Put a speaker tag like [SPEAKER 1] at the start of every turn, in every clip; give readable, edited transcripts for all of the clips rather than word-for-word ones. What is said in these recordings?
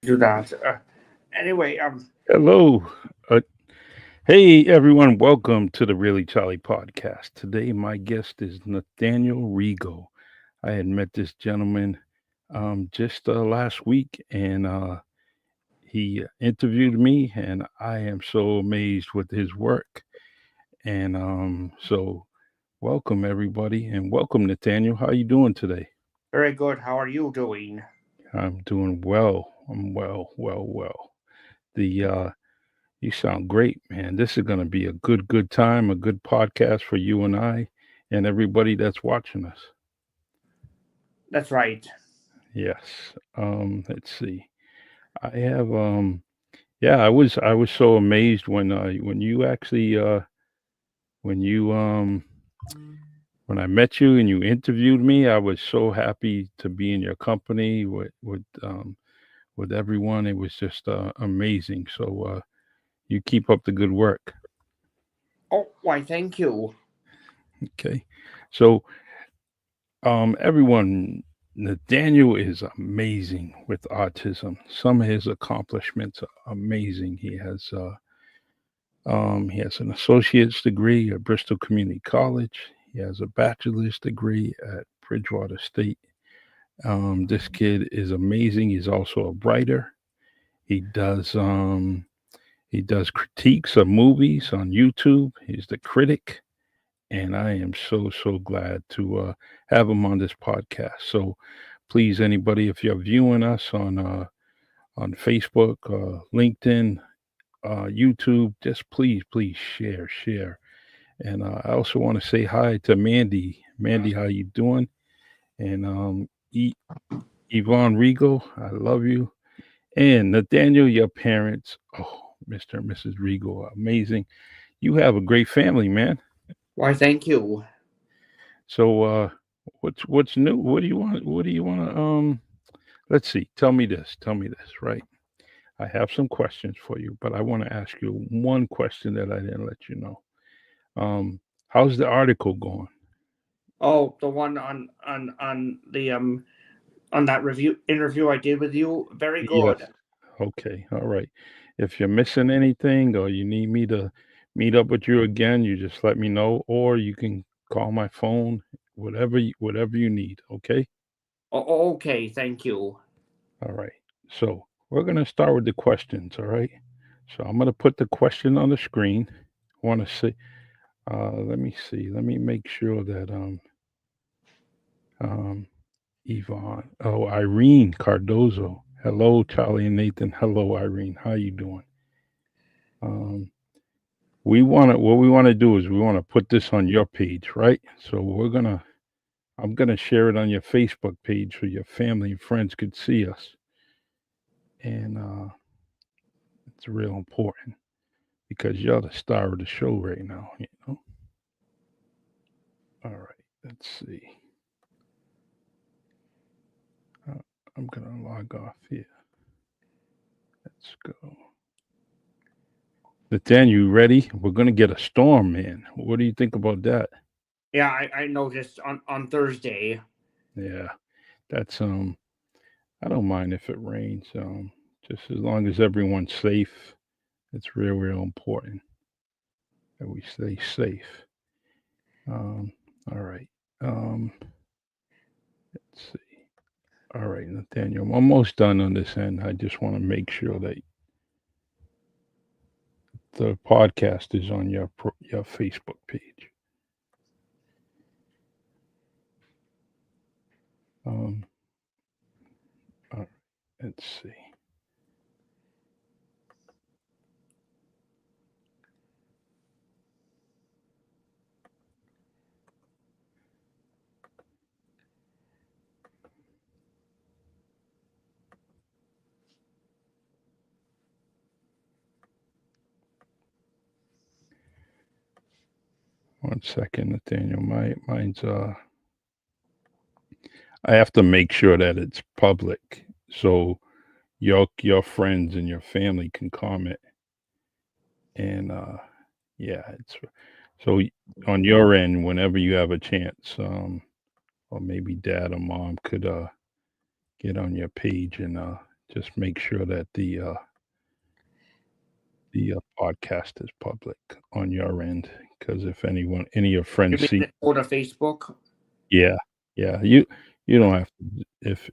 [SPEAKER 1] do that. Anyway,
[SPEAKER 2] Hello. Uh, hey, everyone. Welcome to the Really Charlie podcast. Today, my guest is Nathaniel Rego. I had met this gentleman just last week, and he interviewed me, and I am so amazed with his work. And welcome, everybody, and welcome, Nathaniel. How you doing today?
[SPEAKER 1] very good. How are you doing?
[SPEAKER 2] I'm doing well. I'm well. The You sound great, man. This is going to be a good time, a good podcast for you and I and everybody that's watching us.
[SPEAKER 1] That's right.
[SPEAKER 2] Yes. Let's see. I have yeah, I was so amazed when you actually when you when I met you and you interviewed me. I was so happy to be in your company with everyone. It was just amazing. So you keep up the good work.
[SPEAKER 1] Oh, why, thank you.
[SPEAKER 2] Okay. So everyone, Nathaniel is amazing with autism. Some of his accomplishments are amazing. He has an associate's degree at Bristol Community College. He has a bachelor's degree at Bridgewater State. This kid is amazing. He's also a writer. He does um, he does critiques of movies on YouTube. He's the critic, and I am so glad to have him on this podcast. So please, anybody, if you're viewing us on Facebook, LinkedIn, YouTube, just please share. And I also want to say hi to Mandy. Mandy, how you doing? And Yvonne Regal, I love you. And Nathaniel, your parents, oh, Mr. and Mrs. Regal, are amazing. You have a great family, man.
[SPEAKER 1] Why, thank you.
[SPEAKER 2] So what's new? What do you want to let's see. Tell me this, right? I have some questions for you, but I want to ask you one question that I didn't let you know. How's the article going?
[SPEAKER 1] Oh, the one on that review interview I did with you. Very
[SPEAKER 2] Yes.
[SPEAKER 1] good.
[SPEAKER 2] Okay. All right. If you're missing anything or you need me to meet up with you again, you just let me know, or you can call my phone, whatever you need. Okay.
[SPEAKER 1] Oh, okay, thank you.
[SPEAKER 2] All right. So we're gonna start with the questions. All right. So I'm gonna put the question on the screen. I want to see. Let me see. Let me make sure that um Yvonne. Oh, Irene Cardozo. Hello, Charlie and Nathan. Hello, Irene. How you doing? Um, we want to. What we want to do is we want to put this on your page, right? So we're gonna. I'm gonna share it on your Facebook page so your family and friends could see us, and it's real important because you're the star of the show right now. You know. All right. Let's see. Uh, I'm gonna log off here. Let's go. Nathaniel, you ready? We're gonna get a storm, man. What do you think about that?
[SPEAKER 1] Yeah, I noticed on Thursday.
[SPEAKER 2] Yeah, that's I don't mind if it rains. Just as long as everyone's safe, it's real important that we stay safe. Um, all right. Um, let's see. All right, Nathaniel, I'm almost done on this end. I just want to make sure that the podcast is on your Facebook page. Um, all right, let's see. One second, Nathaniel. Mine's I have to make sure that it's public so your friends and your family can comment. And yeah, it's so on your end, whenever you have a chance, or maybe dad or mom could get on your page and just make sure that the podcast is public on your end, because if any of your
[SPEAKER 1] You
[SPEAKER 2] friends see,
[SPEAKER 1] mean go to Facebook?
[SPEAKER 2] yeah, yeah, you don't have to. If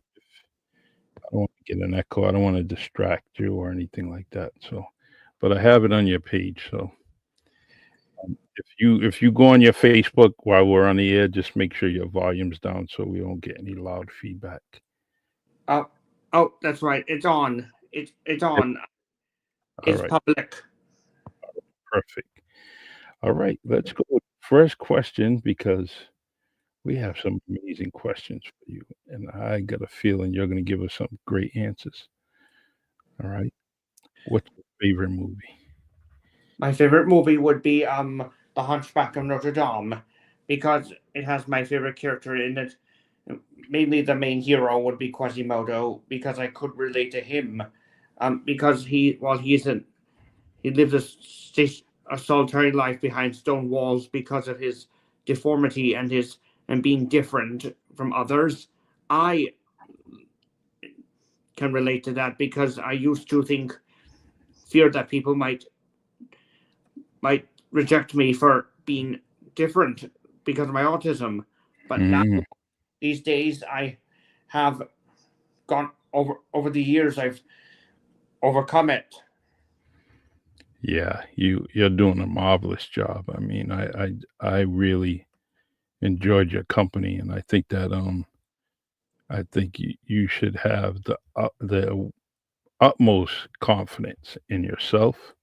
[SPEAKER 2] I don't want to get an echo, I don't want to distract you or anything like that. So, but I have it on your page. So if you go on your Facebook while we're on the air, just make sure your volume's down so we don't get any loud feedback.
[SPEAKER 1] Oh, oh, that's right. It's on. It's
[SPEAKER 2] Yep.
[SPEAKER 1] on.
[SPEAKER 2] All
[SPEAKER 1] It's
[SPEAKER 2] right,
[SPEAKER 1] public.
[SPEAKER 2] perfect. All right, let's go with the first question because we have some amazing questions for you, and I got a feeling you're going to give us some great answers. All right, what's your favorite movie?
[SPEAKER 1] My favorite movie would be The Hunchback of Notre Dame, because it has my favorite character in it. Mainly the main hero would be Quasimodo, because I could relate to him. Because he lives a solitary life behind stone walls because of his deformity and being different from others. I can relate to that because I used to fear that people might reject me for being different because of my autism. But now
[SPEAKER 2] Mm,
[SPEAKER 1] these days I have gone over the years. I've overcome it.
[SPEAKER 2] yeah, you're doing a marvelous job. I mean, I really enjoyed your company, and I think you should have the utmost confidence in yourself,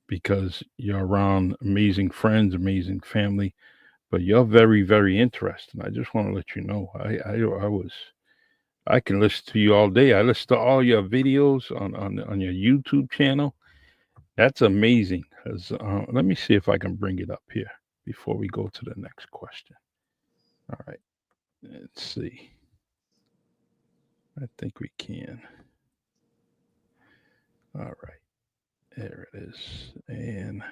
[SPEAKER 2] because you're around amazing friends, amazing family, but you're very, very interesting. I just want to let you know. I can listen to you all day. I listen to all your videos on your YouTube channel. That's amazing. 'Cause, let me see if I can bring it up here before we go to the next question. All right, let's see. I think we can. All right, there it is. And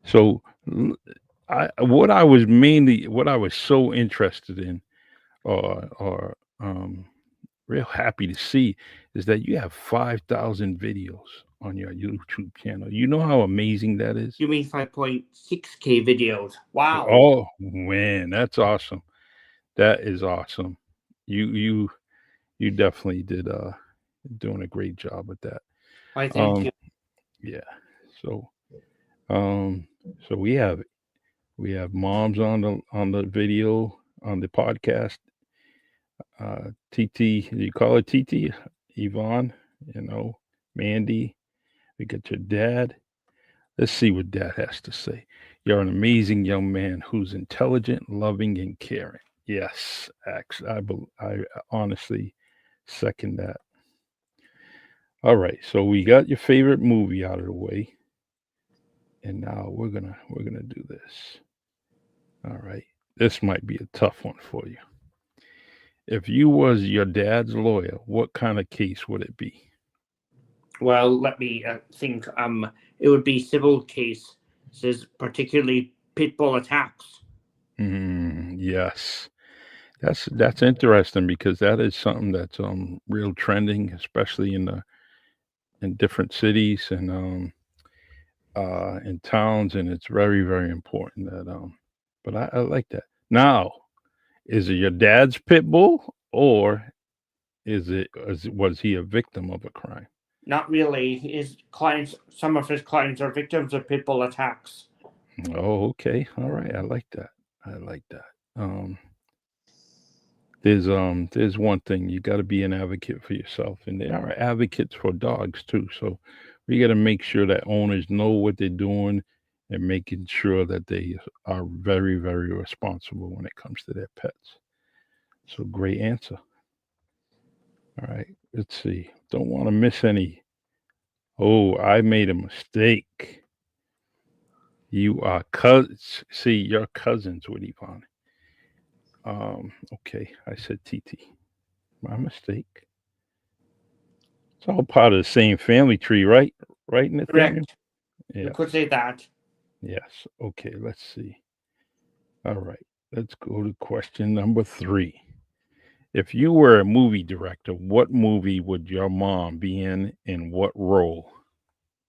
[SPEAKER 2] so, what I was so interested in, or real happy to see, is that you have 5,000 videos on your YouTube channel. You know how amazing that is?
[SPEAKER 1] You mean 5.6K videos? Wow.
[SPEAKER 2] Oh man, that's awesome. That is awesome. You you you definitely did doing a great job with that.
[SPEAKER 1] I thank
[SPEAKER 2] Um
[SPEAKER 1] you.
[SPEAKER 2] yeah. So um so we have moms on the video on the podcast. TT, you call it TT? Yvonne, you know, Mandy. We got your dad. Let's see what dad has to say. You're an amazing young man who's intelligent, loving, and caring. Yes, actually, I honestly second that. All right, so we got your favorite movie out of the way, and now we're gonna do this. All right, this might be a tough one for you. If you was your dad's lawyer, what kind of case would it be?
[SPEAKER 1] Well, let me think. It would be civil cases, particularly pit bull attacks.
[SPEAKER 2] Yes, that's interesting because that is something that's real trending, especially in different cities and in towns, and it's very, very important that but I like that. Now, is it your dad's pit bull, or was he a victim of a crime?
[SPEAKER 1] Not really. Some of his clients are victims of pit bull attacks.
[SPEAKER 2] Oh, okay. All right. I like that. I like that. Um there's one thing, you got to be an advocate for yourself, and there are advocates for dogs too. So we got to make sure that owners know what they're doing and making sure that they are very, very responsible when it comes to their pets. So great answer. All right, let's see. Don't want to miss any. Oh, I made a mistake. You are cousins. See, you're cousins with Yvonne. Okay, I said TT. My mistake. It's all part of the same family tree, right? Right, Nathaniel?
[SPEAKER 1] Correct. You could
[SPEAKER 2] Yes.
[SPEAKER 1] say that.
[SPEAKER 2] Yes. Okay, let's see. All right. Let's go to question number 3. If you were a movie director, what movie would your mom be in and what role?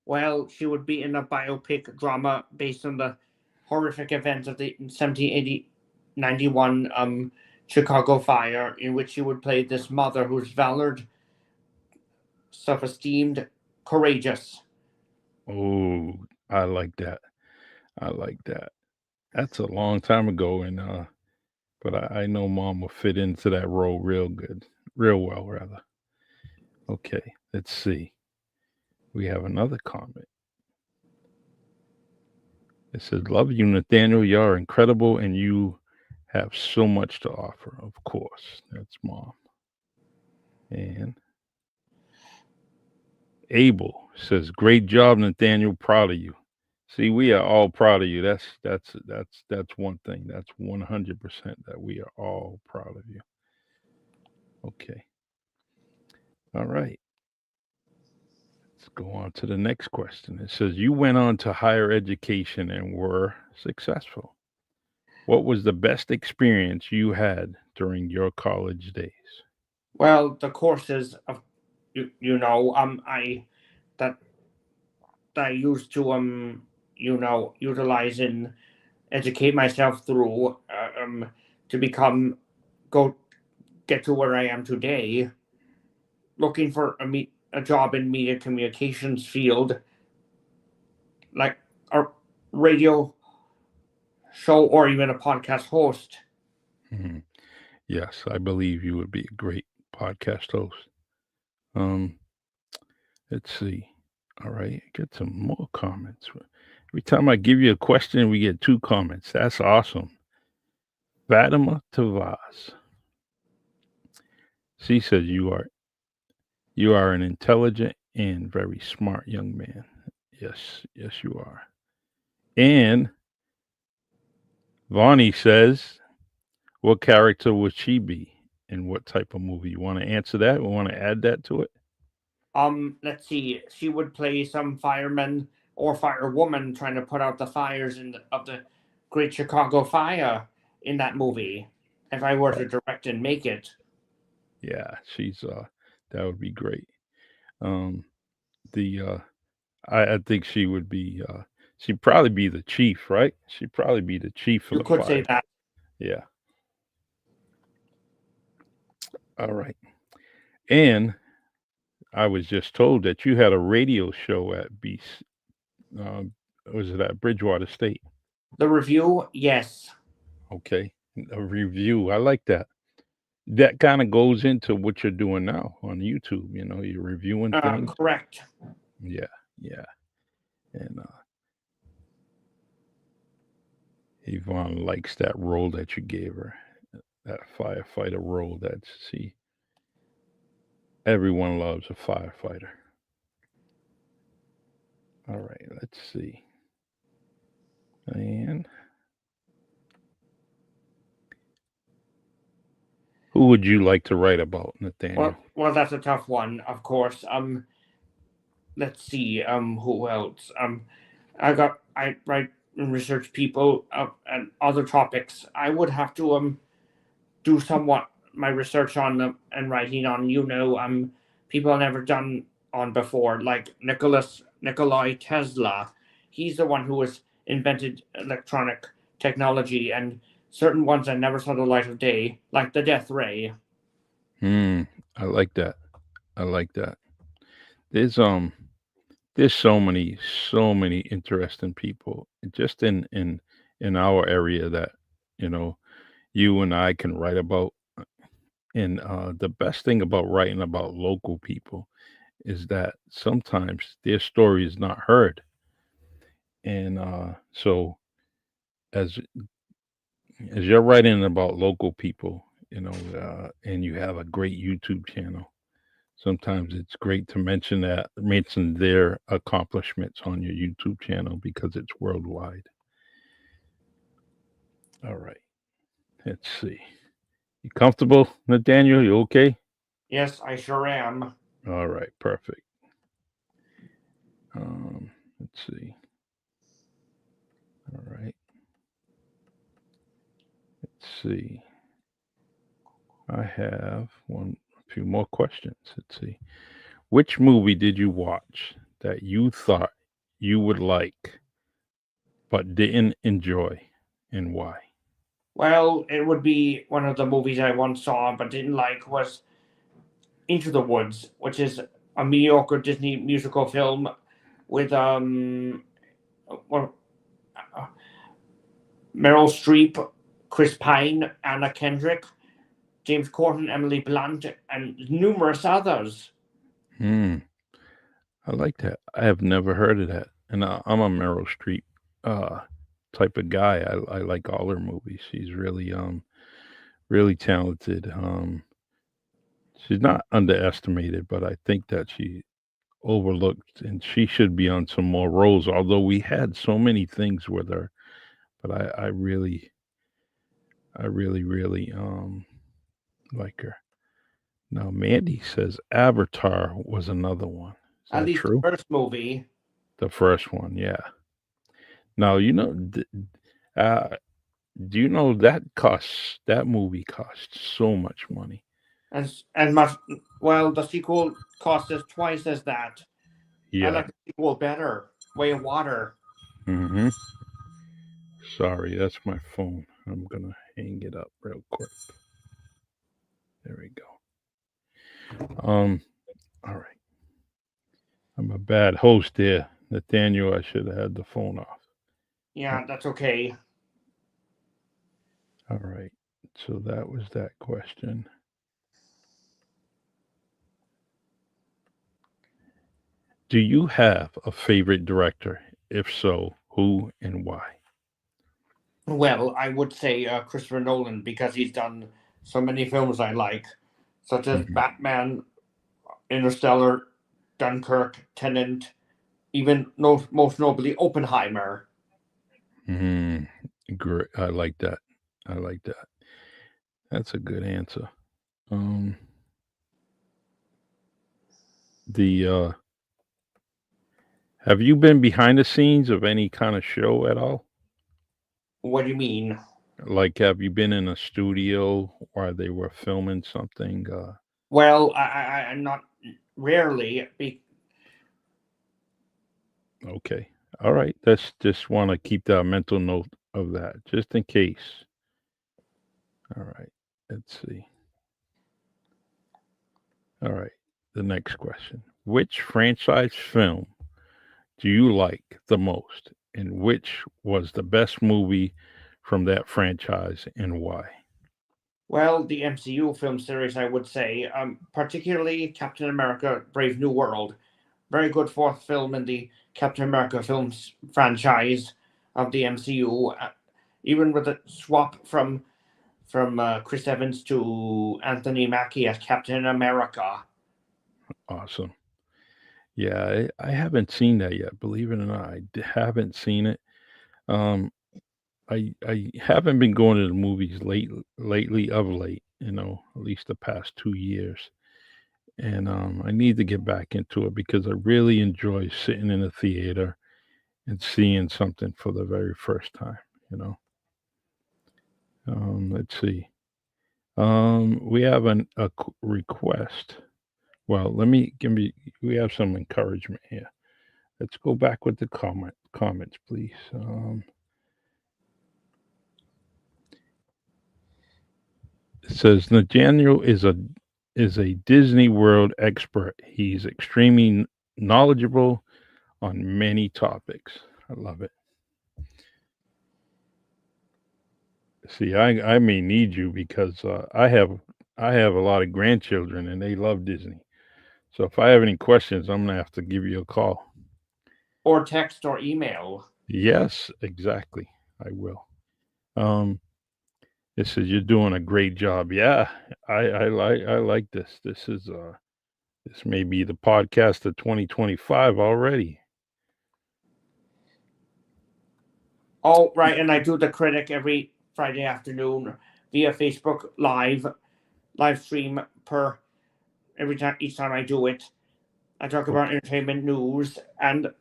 [SPEAKER 1] Well, she would be in a biopic drama based on the horrific events of the 1791 Chicago fire, in which she would play this mother who's valored, self esteemed, courageous.
[SPEAKER 2] Oh, I like that. I like that. That's a long time ago, and but I know mom will fit into that role real good, real well, rather. Okay, let's see. We have another comment. It says, "Love you, Nathaniel. You are incredible, and you have so much to offer." Of course, that's mom. And Abel says, "Great job, Nathaniel. Proud of you." See, we are all proud of you. That's one thing. That's 100% that we are all proud of you. Okay. All right. Let's go on to the next question. It says, "You went on to higher education and were successful. What was the best experience you had during your college days?"
[SPEAKER 1] Well, the courses of I that I used to utilize and educate myself through to become go get to where I am today, looking for a job in media communications field, like a radio show or even a podcast host.
[SPEAKER 2] Mhm. Yes, I believe you would be a great podcast host. Um, let's see. All right, get some more comments. Every time I give you a question, we get two comments. That's awesome. Fatima Tavaz. She says you are an intelligent and very smart young man. Yes, yes, you are. And Vonnie says, what character would she be in what type of movie? You want to answer that? We want to add that to it?
[SPEAKER 1] Let's see. She would play some fireman or firewoman trying to put out the fires of the Great Chicago Fire in that movie. If I were to direct and make it,
[SPEAKER 2] Yeah, she's that would be great. Um the I think she would be she'd probably be the chief, right? She'd probably be the chief of
[SPEAKER 1] you
[SPEAKER 2] the
[SPEAKER 1] could say
[SPEAKER 2] fire.
[SPEAKER 1] that.
[SPEAKER 2] Yeah. All right. And I was just told that you had a radio show at um was it at Bridgewater State?
[SPEAKER 1] The review, yes,
[SPEAKER 2] Okay. A review. I like that. That kind of goes into what you're doing now on YouTube. You're reviewing things.
[SPEAKER 1] correct.
[SPEAKER 2] Yeah, yeah. And Yvonne likes that role that you gave her, that firefighter role. See, everyone loves a firefighter. All right, let's see. And who would you like to write about, Nathaniel?
[SPEAKER 1] Well, that's a tough one, of course. Let's see. Who else? I write and research people and other topics. I would have to do somewhat my research on them and writing on people I've never done on before, like Nikolai Tesla. He's the one who has invented electronic technology and certain ones that never saw the light of day, like the death ray.
[SPEAKER 2] Hmm. I like that. I like that. There's there's so many interesting people just in our area that you know you and I can write about. And the best thing about writing about local people is that sometimes their story is not heard. And so as as you're writing about local people, and you have a great YouTube channel, sometimes it's great to mention their accomplishments on your YouTube channel because it's worldwide. All right, let's see. You comfortable, Nathaniel? You okay?
[SPEAKER 1] Yes, I sure am.
[SPEAKER 2] All right, perfect. Let's see. All right, let's see. I have a few more questions. Let's see. Which movie did you watch that you thought you would like but didn't enjoy, and why?
[SPEAKER 1] Well, it would be one of the movies I once saw but didn't like was Into the Woods, which is a mediocre Disney musical film with well, uh, Meryl Streep, Chris Pine, Anna Kendrick, James Corden, Emily Blunt, and numerous others.
[SPEAKER 2] Hmm. I like that. I have never heard of that. And I'm a Meryl Streep uh, type of guy. I like all her movies. She's really talented. She's not underestimated, but I think that she overlooked, and she should be on some more roles. Although we had so many things with her, but I really like her. Now Mandy says Avatar was another one. Is
[SPEAKER 1] At
[SPEAKER 2] that
[SPEAKER 1] least the
[SPEAKER 2] true?
[SPEAKER 1] first movie,
[SPEAKER 2] The first one, yeah. Now uh, do you know that movie costs so much money?
[SPEAKER 1] and much well, the sequel cost us twice as that. I
[SPEAKER 2] Yeah.
[SPEAKER 1] like the sequel better. Way of Water.
[SPEAKER 2] Hmm. Sorry, that's my phone. I'm gonna hang it up real quick. There we go. All right. I'm a bad host there, Nathaniel. I should have had the phone off.
[SPEAKER 1] Yeah, that's okay.
[SPEAKER 2] All right. So that was that question. Do you have a favorite director? If so, who and why?
[SPEAKER 1] Well, I would say Christopher Nolan because he's done so many films I like, such as
[SPEAKER 2] Hmm.
[SPEAKER 1] Batman, Interstellar, Dunkirk, Tenant, even most notably Oppenheimer.
[SPEAKER 2] Hmm. Great. I like that. I like that. That's a good answer. Um, the Have you been behind the scenes of any kind of show at all?
[SPEAKER 1] What do you mean?
[SPEAKER 2] Like, have you been in a studio while they were filming something?
[SPEAKER 1] Well, I'm not rarely.
[SPEAKER 2] Okay. All right. Let's just want to keep that mental note of that, just in case. All right. Let's see. All right. The next question. Which franchise film do you like the most? And which was the best movie from that franchise and why?
[SPEAKER 1] Well, the MCU film series, I would say, particularly Captain America: Brave New World. Very good fourth film in the Captain America films franchise of the MCU. Even with the swap from Chris Evans to Anthony Mackie as Captain America.
[SPEAKER 2] Awesome. Yeah, I haven't seen that yet. Believe it or not, haven't seen it. Um, I haven't been going to the movies lately of late. At least the past 2 years, and I need to get back into it because I really enjoy sitting in a theater and seeing something for the very first time. You know. Let's see. We have request. Well, let me give me. We have some encouragement here. Let's go back with the comments, please. It says Nathaniel is a Disney World expert. He's extremely knowledgeable on many topics. I love it. See, I may need you because I have a lot of grandchildren and they love Disney. So if I have any questions, I'm gonna have to give you a call.
[SPEAKER 1] Or text or email.
[SPEAKER 2] Yes, exactly. I will. Um, it says you're doing a great job. Yeah, I like this. This may be the podcast of 2025 already.
[SPEAKER 1] Oh, right, and I do the critic every Friday afternoon via Facebook live stream per every time each time I do it. I talk about
[SPEAKER 2] Okay.
[SPEAKER 1] entertainment news and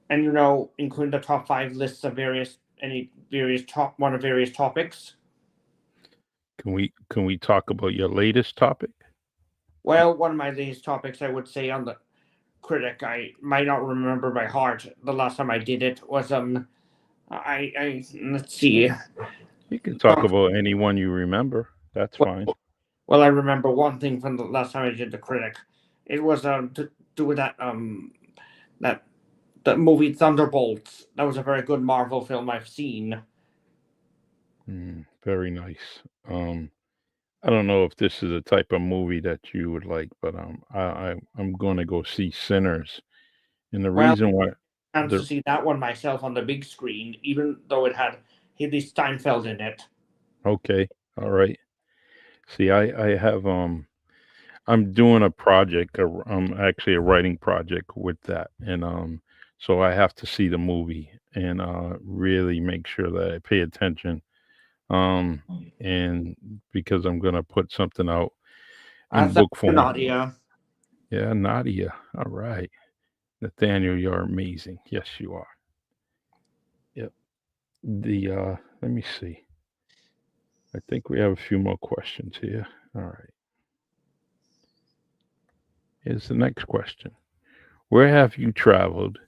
[SPEAKER 1] including the top five lists of various any various top one of various topics.
[SPEAKER 2] Can can we talk about your latest topic?
[SPEAKER 1] Well, one of my latest topics, I would say, on the critic, I might not remember by heart. The last time I did it was I let's see.
[SPEAKER 2] You can talk
[SPEAKER 1] Oh,
[SPEAKER 2] about anyone you remember. That's fine.
[SPEAKER 1] well, I remember one thing from the last time I did the critic. It was to do with that that movie Thunderbolts. That was a very good Marvel film I've seen.
[SPEAKER 2] Very nice. I don't know if this is a type of movie that you would like, but I'm going to go see Sinners, and the
[SPEAKER 1] Well,
[SPEAKER 2] reason why
[SPEAKER 1] I managed
[SPEAKER 2] the
[SPEAKER 1] to see that one myself on the big screen, even though it had Haley Steinfeld in it.
[SPEAKER 2] okay, all right. See, I have I'm doing a project. Actually a writing project with that, and so I have to see the movie and really make sure that I pay attention. Um, and because I'm gonna put something out in
[SPEAKER 1] Thank
[SPEAKER 2] book
[SPEAKER 1] you,
[SPEAKER 2] form.
[SPEAKER 1] Nadia.
[SPEAKER 2] Yeah, Nadia. All right. Nathaniel, you're amazing. Yes, you are. Yep. Let me see. I think we have a few more questions here. All right. Here's the next question. Where have you traveled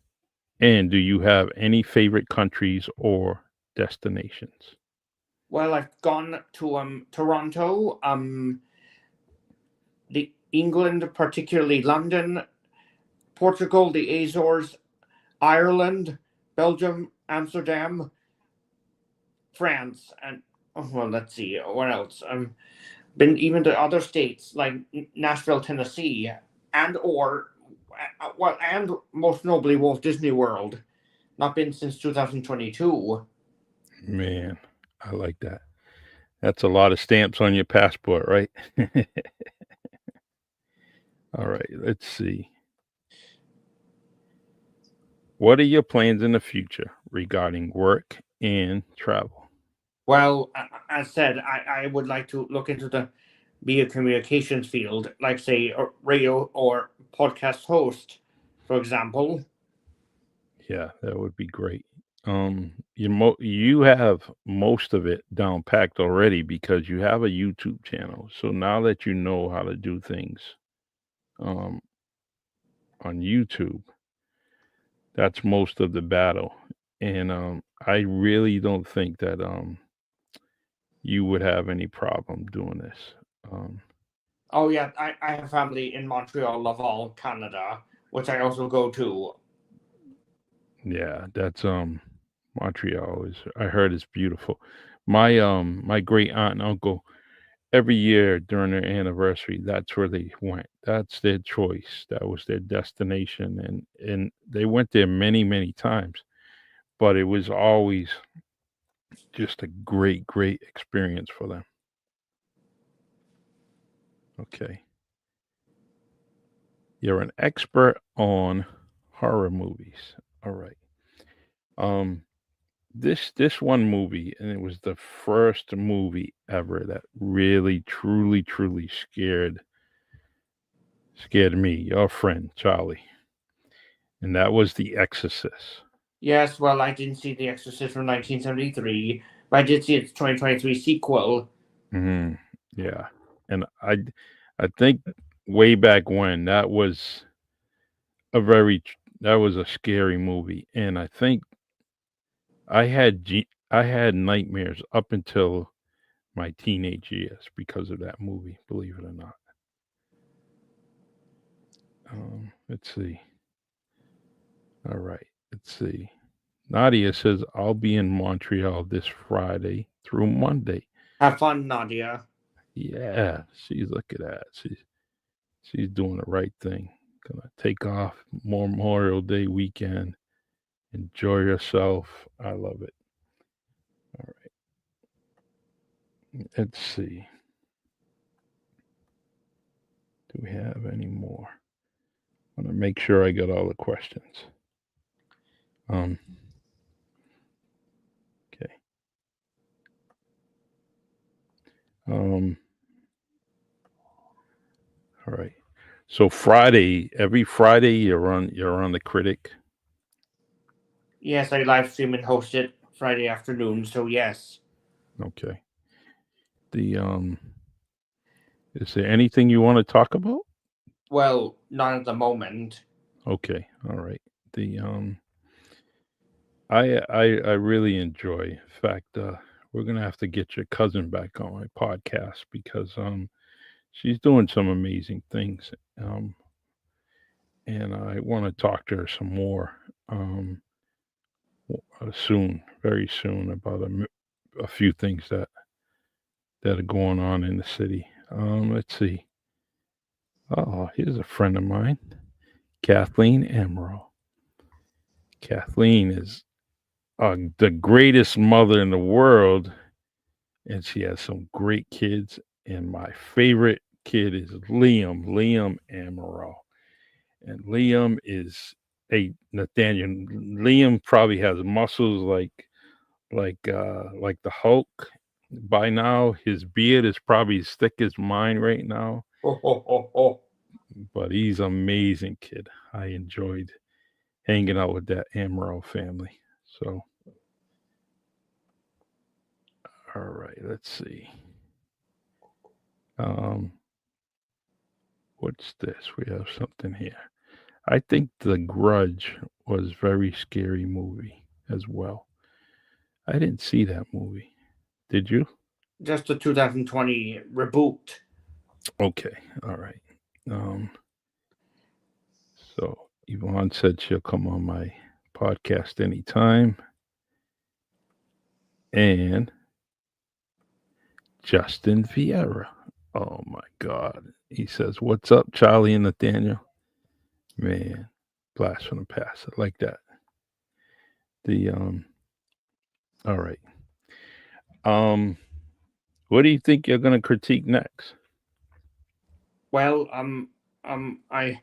[SPEAKER 2] and do you have any favorite countries or destinations?
[SPEAKER 1] Well, I've gone to Toronto, the England, particularly London, Portugal, the Azores, Ireland, Belgium, Amsterdam, France, and well, let's see what else. Been even to other states like Nashville, Tennessee, and or well, and most notably Walt Disney World. Not been since 2022.
[SPEAKER 2] Man, I like that. That's a lot of stamps on your passport, right? All right, let's see. What are your plans in the future regarding work and travel?
[SPEAKER 1] Well, as said, I would like to look into the be a communications field, like say a radio or podcast host, for example.
[SPEAKER 2] Yeah, that would be great. You have most of it down packed already because you have a YouTube channel. So now that you know how to do things um, on YouTube, that's most of the battle. And I really don't think that you would have any problem doing this. Um,
[SPEAKER 1] Oh yeah, I have family in Montreal, Laval, Canada, which I also go to.
[SPEAKER 2] yeah, that's Montreal is I heard it's beautiful. My great aunt and uncle every year during their anniversary, that's where they went. That's their choice. That was their destination, and they went there many, many times. But it was always just a great, great experience for them. Okay, you're an expert on horror movies. All right. Um, this one movie, and it was the first movie ever that really, truly, truly scared me, your friend Charlie, and that was The Exorcist.
[SPEAKER 1] Yes, well, I didn't see The Exorcist from 1973, but I did see its 2023 sequel.
[SPEAKER 2] Hmm. Yeah, and I think way back when that was a scary movie, and I think I had nightmares up until my teenage years because of that movie. Believe it or not. Let's see. All right, let's see. Nadia says I'll be in Montreal this Friday through Monday.
[SPEAKER 1] Have fun, Nadia.
[SPEAKER 2] Yeah, she's look at that. She's doing the right thing. Gonna take off Memorial Day weekend. Enjoy yourself. I love it. All right. Let's see. Do we have any more? I want to make sure I got all the questions. Um. Okay. Um. All right. So every Friday you're on the critic.
[SPEAKER 1] Yes, I live stream and host it Friday afternoon, so yes.
[SPEAKER 2] Okay. The Is there anything you want to talk about?
[SPEAKER 1] Well, not at the moment.
[SPEAKER 2] Okay, all right. The I really enjoy. In fact, we're gonna have to get your cousin back on my podcast because she's doing some amazing things. Um, and I want to talk to her some more um soon, very soon about a few things that are going on in the city. Let's see. Oh, here's a friend of mine, Kathleen Emerald. Kathleen is the greatest mother in the world, and she has some great kids. And my favorite kid is Liam Amaral. And Liam is a Nathaniel. Liam probably has muscles like the Hulk. By now, his beard is probably as thick as mine right now.
[SPEAKER 1] Ho, ho, ho, ho.
[SPEAKER 2] But he's an amazing kid. I enjoyed hanging out with that Amaral family. So, all right, let's see. Um, what's this? We have something here. I think The Grudge was very scary movie as well. I didn't see that movie. Did you?
[SPEAKER 1] Just the 2020 reboot.
[SPEAKER 2] Okay, all right. Um, so Yvonne said she'll come on my podcast anytime. And Justin Vieira. Oh my God. He says, "What's up, Charlie and Nathaniel?" Man, blast from the past. I like that. The all right. Um what do you think you're gonna critique next?
[SPEAKER 1] Well, I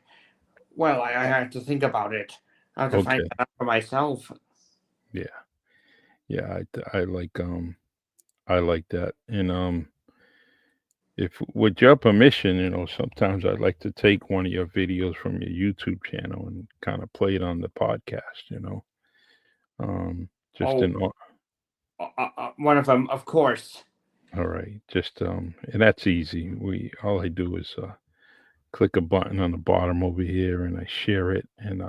[SPEAKER 1] I have to think about it. I have to find
[SPEAKER 2] Okay.
[SPEAKER 1] that out for myself.
[SPEAKER 2] Yeah. Yeah, I like that. And if with your permission, sometimes I'd like to take one of your videos from your YouTube channel and kind of play it on the podcast. Just
[SPEAKER 1] Oh,
[SPEAKER 2] in
[SPEAKER 1] one of them, of course.
[SPEAKER 2] All right, just and that's easy. We all I do is click a button on the bottom over here, and I share it, and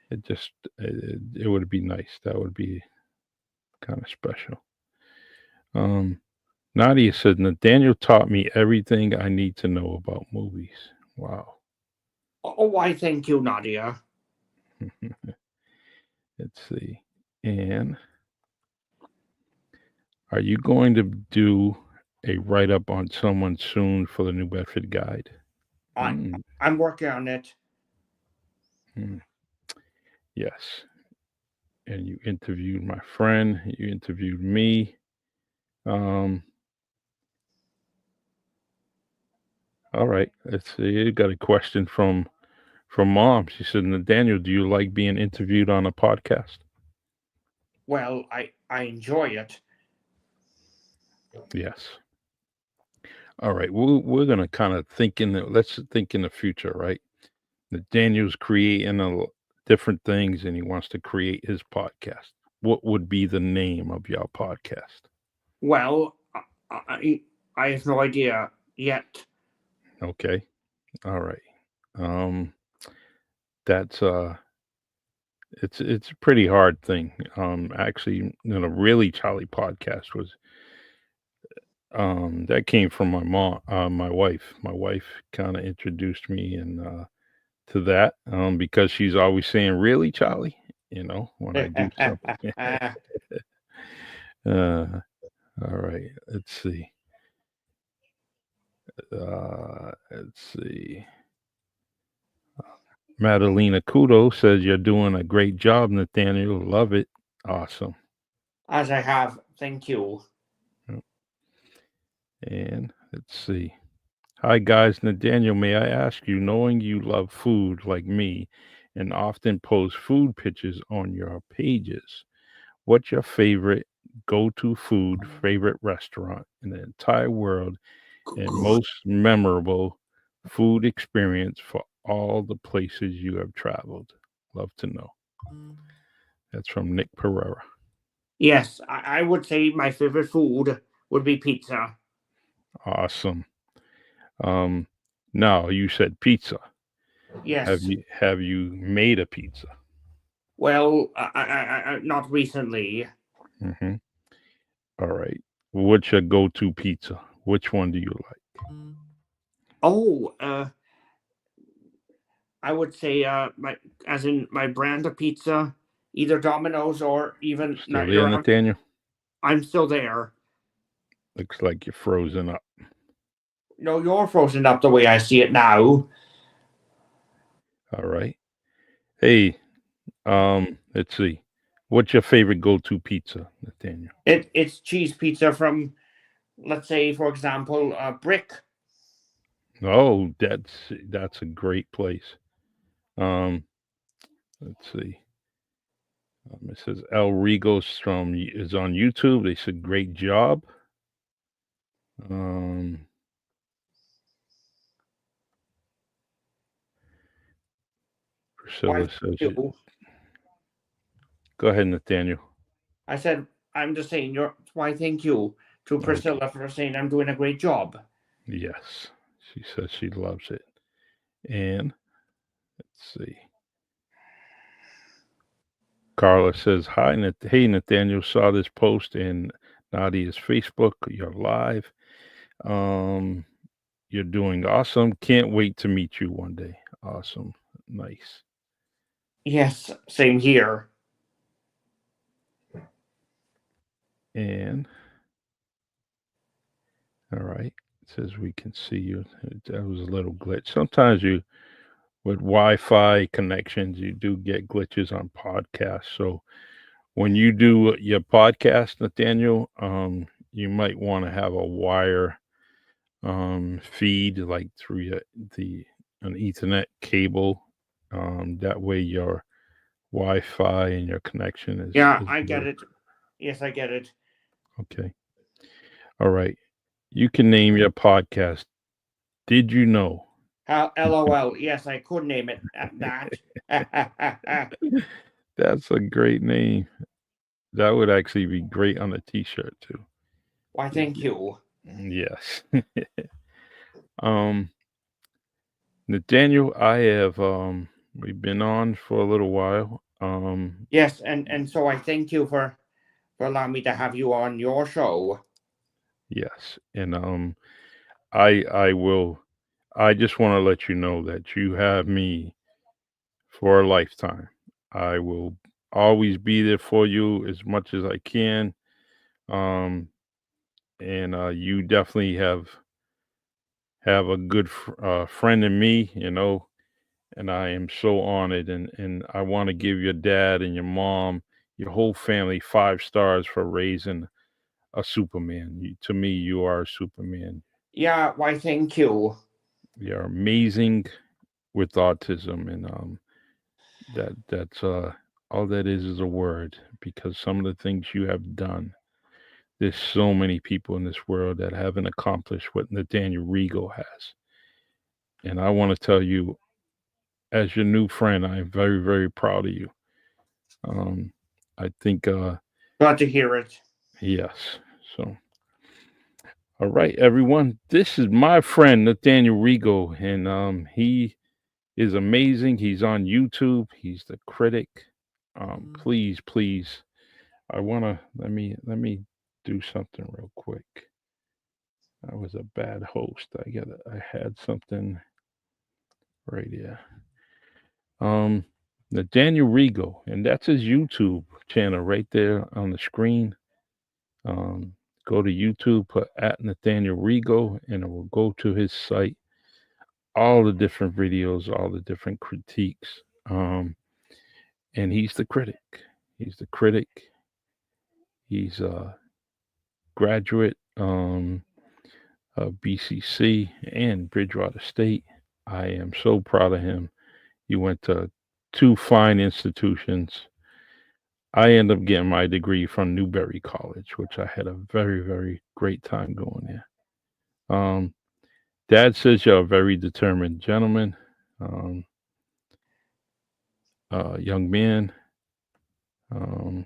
[SPEAKER 2] it just it would be nice. That would be kind of special. Um, Nadia said, Nathaniel taught me everything I need to know about movies. Wow.
[SPEAKER 1] Oh, why, thank you, Nadia.
[SPEAKER 2] Let's see. And are you going to do a write up on someone soon for the New Bedford Guide?
[SPEAKER 1] I,
[SPEAKER 2] Mm,
[SPEAKER 1] I'm working on it.
[SPEAKER 2] mm. Yes. And you interviewed my friend. You interviewed me. Um, all right. Let's see. You got a question from mom. She said, Nathaniel, do you like being interviewed on a podcast?
[SPEAKER 1] Well, I enjoy it.
[SPEAKER 2] Yes. All right. We're gonna kind of let's think in the future, right? Nathaniel's creating different things, and he wants to create his podcast. What would be the name of your podcast?
[SPEAKER 1] Well, I have no idea yet.
[SPEAKER 2] Okay. All right. Um, that's it's a pretty hard thing. Actually, really Charlie podcast was that came from my mom, my wife. My wife kind of introduced me and to that because she's always saying, "Really, Charlie?" When I do something. uh, all right, let's see. Let's see. Madalena Kudo says you're doing a great job, Nathaniel. Love it. Awesome.
[SPEAKER 1] As I have, thank you.
[SPEAKER 2] And let's see. Hi, guys. Nathaniel, may I ask you, knowing you love food like me and often post food pictures on your pages, what's your favorite go to food, favorite restaurant in the entire world, and most memorable food experience for all the places you have traveled? Love to know. That's from Nick Pereira.
[SPEAKER 1] Yes, I would say my favorite food would be pizza.
[SPEAKER 2] Awesome. Um, Now you said pizza.
[SPEAKER 1] Yes.
[SPEAKER 2] Have you made a pizza?
[SPEAKER 1] Well, not recently.
[SPEAKER 2] Hmm. All right. What's your go-to pizza? Which one do you like?
[SPEAKER 1] Oh, I would say my as in my brand of pizza, either Domino's or even
[SPEAKER 2] Still
[SPEAKER 1] not
[SPEAKER 2] there,
[SPEAKER 1] your.
[SPEAKER 2] Nathaniel?
[SPEAKER 1] I'm still there.
[SPEAKER 2] Looks like you're frozen up.
[SPEAKER 1] No, you're frozen up the way I see it now.
[SPEAKER 2] All right. Hey, let's see. What's your favorite go-to pizza, Nathaniel?
[SPEAKER 1] It's cheese pizza from, let's say, for example, Brick.
[SPEAKER 2] Oh, that's a great place. Um, let's see. It says El Rigos is on YouTube. They said great job. Um,
[SPEAKER 1] Why,
[SPEAKER 2] Priscilla says,
[SPEAKER 1] thank you.
[SPEAKER 2] go ahead, Nathaniel.
[SPEAKER 1] I said I'm just saying. Why? Thank you to
[SPEAKER 2] Okay.
[SPEAKER 1] Priscilla for saying I'm doing a great job.
[SPEAKER 2] Yes. She says she loves it. And let's see. Carla says, hi, hey, Nathaniel, saw this post in Nadia's Facebook. You're live. Um, you're doing awesome. Can't wait to meet you one day. Awesome. Nice.
[SPEAKER 1] Yes, same here.
[SPEAKER 2] And all right. It says we can see you. That was a little glitch. Sometimes you with Wi-Fi connections, you do get glitches on podcasts. So when you do your podcast, Nathaniel, you might want to have a wire feed like through the an Ethernet cable. That way your Wi-Fi and your connection
[SPEAKER 1] Yeah,
[SPEAKER 2] is
[SPEAKER 1] I get
[SPEAKER 2] better.
[SPEAKER 1] it. Yes, I get it.
[SPEAKER 2] Okay. All right. You can name your podcast. Did you know?
[SPEAKER 1] LOL. Yes, I could name it at that.
[SPEAKER 2] That's a great name. That would actually be great on a T-shirt too.
[SPEAKER 1] Why? Thank you.
[SPEAKER 2] Yes. um, Nathaniel, I have we've been on for a little while.
[SPEAKER 1] Yes, and so I thank you for allowing me to have you on your show.
[SPEAKER 2] Yes, and I will. I just want to let you know that you have me for a lifetime. I will always be there for you as much as I can. Um, and you definitely have a good friend in me, and I am so honored. And I want to give your dad and your mom, your whole family, 5 stars for raising a Superman. To me, you are a Superman.
[SPEAKER 1] Yeah, why? Thank you.
[SPEAKER 2] You're amazing with autism, and that's all that is a word, because some of the things you have done. There's so many people in this world that haven't accomplished what Nathaniel Rego has, and I want to tell you, as your new friend, I am very, very proud of you. Um, I think,
[SPEAKER 1] Glad to hear it.
[SPEAKER 2] yes. So, all right, everyone. This is my friend Nathaniel Rego, and he is amazing. He's on YouTube. He's the critic. Please, please, I wanna let me do something real quick. I was a bad host. I had something right here. Um, Nathaniel Rego, and that's his YouTube channel right there on the screen. Um, Go to YouTube, put at Nathaniel Rego, and it will go to his site. All the different videos, all the different critiques. And he's the critic. He's the critic. He's a graduate of BCC and Bridgewater State. I am so proud of him. He went to two fine institutions. I ended up getting my degree from Newberry College, which I had a very, very great time going there. Um, Dad says you're a very determined gentleman, um, young man. Um,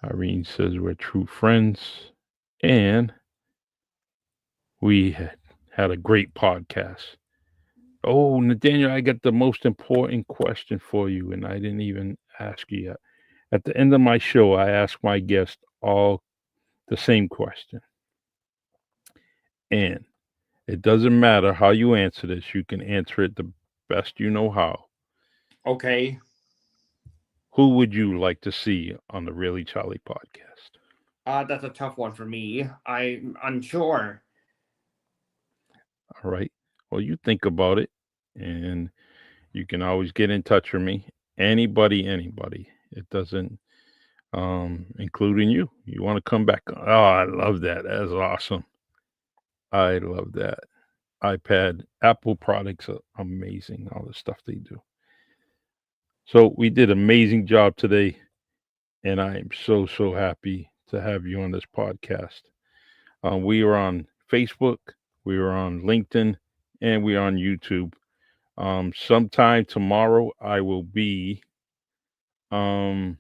[SPEAKER 2] Irene says we're true friends, and we Had a great podcast. Oh, Nathaniel, I got the most important question for you, and I didn't even ask you yet. At the end of my show, I ask my guests all the same question. And it doesn't matter how you answer this, you can answer it the best you know how.
[SPEAKER 1] Okay.
[SPEAKER 2] Who would you like to see on the Really Charlie podcast?
[SPEAKER 1] That's a tough one for me. I'm unsure.
[SPEAKER 2] All right. Well, you think about it, and you can always get in touch with me. Anybody. It doesn't, including you. You want to come back? Oh, I love that. That's awesome. I love that. iPad, Apple products are amazing. All the stuff they do. So we did amazing job today, and I am so happy to have you on this podcast. We are on Facebook, we are on LinkedIn, and we are on YouTube. Sometime tomorrow, um,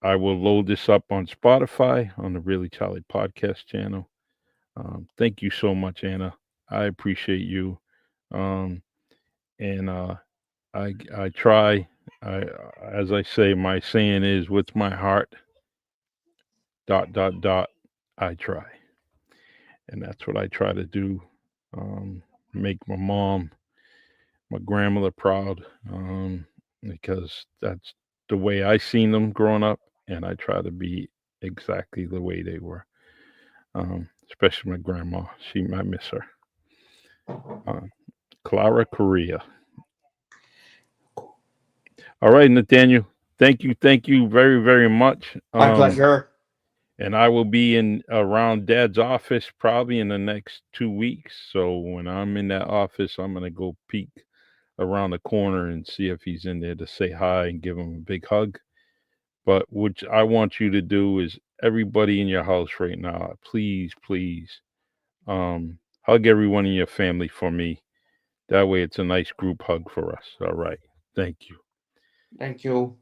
[SPEAKER 2] I will load this up on Spotify on the Really Charlie podcast channel. Thank you so much, Anna. I appreciate you. Um, and I try. I As I say, my saying is, with my heart. Dot dot dot. I try, and that's what I try to do. Um, Make my mom, my grandmother proud, because that's the way I seen them growing up, and I try to be exactly the way they were. Especially my grandma. I miss her. Uh, Clara Correa. All right, Nathaniel. Thank you very much.
[SPEAKER 1] My pleasure.
[SPEAKER 2] And I will be in around Dad's office probably in the next 2 weeks. So when I'm in that office, I'm gonna go peek around the corner and see if he's in there to say hi and give him a big hug. But what I want you to do is, everybody in your house right now, please, hug everyone in your family for me. That way, it's a nice group hug for us. All right. Thank you.
[SPEAKER 1] Thank you.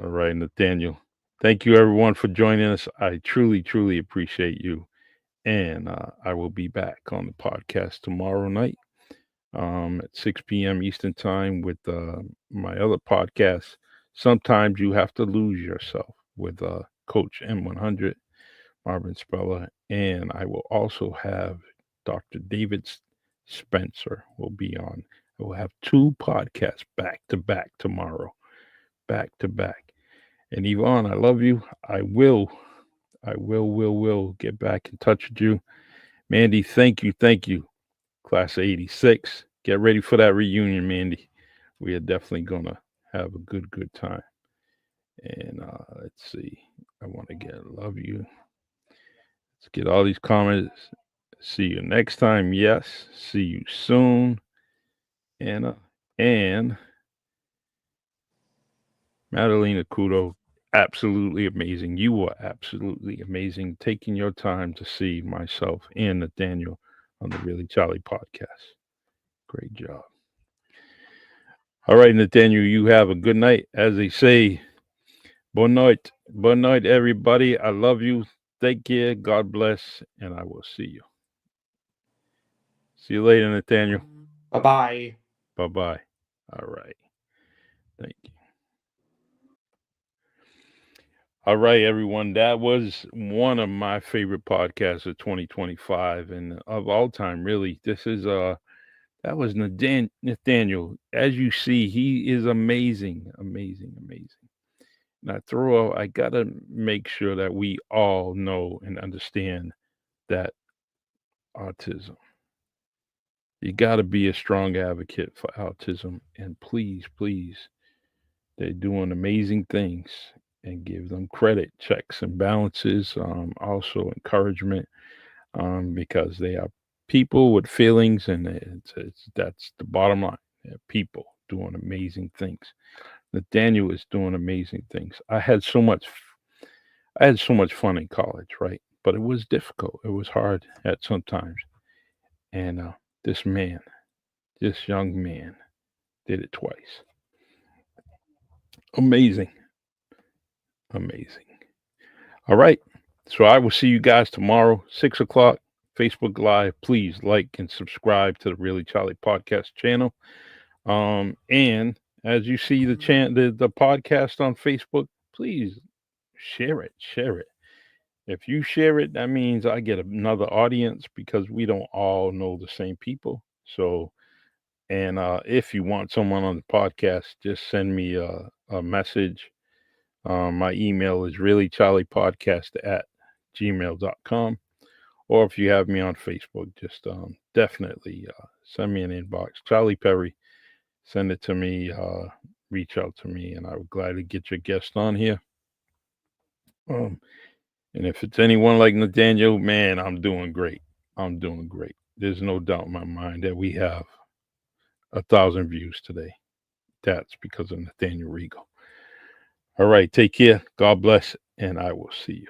[SPEAKER 2] All right, Nathaniel. Thank you, everyone, for joining us. I truly appreciate you. And I will be back on the podcast tomorrow night, at 6 p.m. Eastern Time, with my other podcast. Sometimes you have to lose yourself, with Coach M100, Marvin Speller. And I will also have Dr. David Spencer will be on. I will have two podcasts back to back tomorrow, back to back. And Yvonne, I love you. I will get back in touch with you. Mandy, thank you. Class of 86. Get ready for that reunion, Mandy. We are definitely going to have a good time. And let's see. I want to get love you. Let's get all these comments. See you next time. Yes. See you soon. Anna. And Madalena Kudo, absolutely amazing. You were absolutely amazing, taking your time to see myself and Nathaniel on the Really Charlie podcast. Great job. All right, Nathaniel, you have a good night. As they say, bon night. Bon night, everybody. I love you. Take care. God bless. And I will see you. See you later, Nathaniel.
[SPEAKER 1] Bye bye.
[SPEAKER 2] Bye bye. All right. Thank you. All right, everyone. That was one of my favorite podcasts of 2025 and of all time, really. That was Nathaniel. As you see, he is amazing. Now, I gotta make sure that we all know and understand that autism. You gotta be a strong advocate for autism, and please, they're doing amazing things, and give them credit, checks and balances, also encouragement, because they are people with feelings, and that's the bottom line. They're people doing amazing things. Nathaniel is doing amazing things. I had so much fun in college, right? But it was difficult. It was hard at sometimes. And this young man, did it twice. Amazing, amazing. All right. So I will see you guys tomorrow, 6 o'clock. Facebook Live, please like and subscribe to the Really Charlie Podcast channel. And as you see the podcast on Facebook, please share it. Share it. If you share it, that means I get another audience because we don't all know the same people. So, and if you want someone on the podcast, just send me a message. My email is reallycharliepodcast@gmail.com. Or if you have me on Facebook, just definitely send me an inbox. Charlie Perry, send it to me. Reach out to me, and I would gladly get your guest on here. And if it's anyone like Nathaniel, man, I'm doing great. I'm doing great. There's no doubt in my mind that we have 1,000 views today. That's because of Nathaniel Rego. All right, take care. God bless, and I will see you.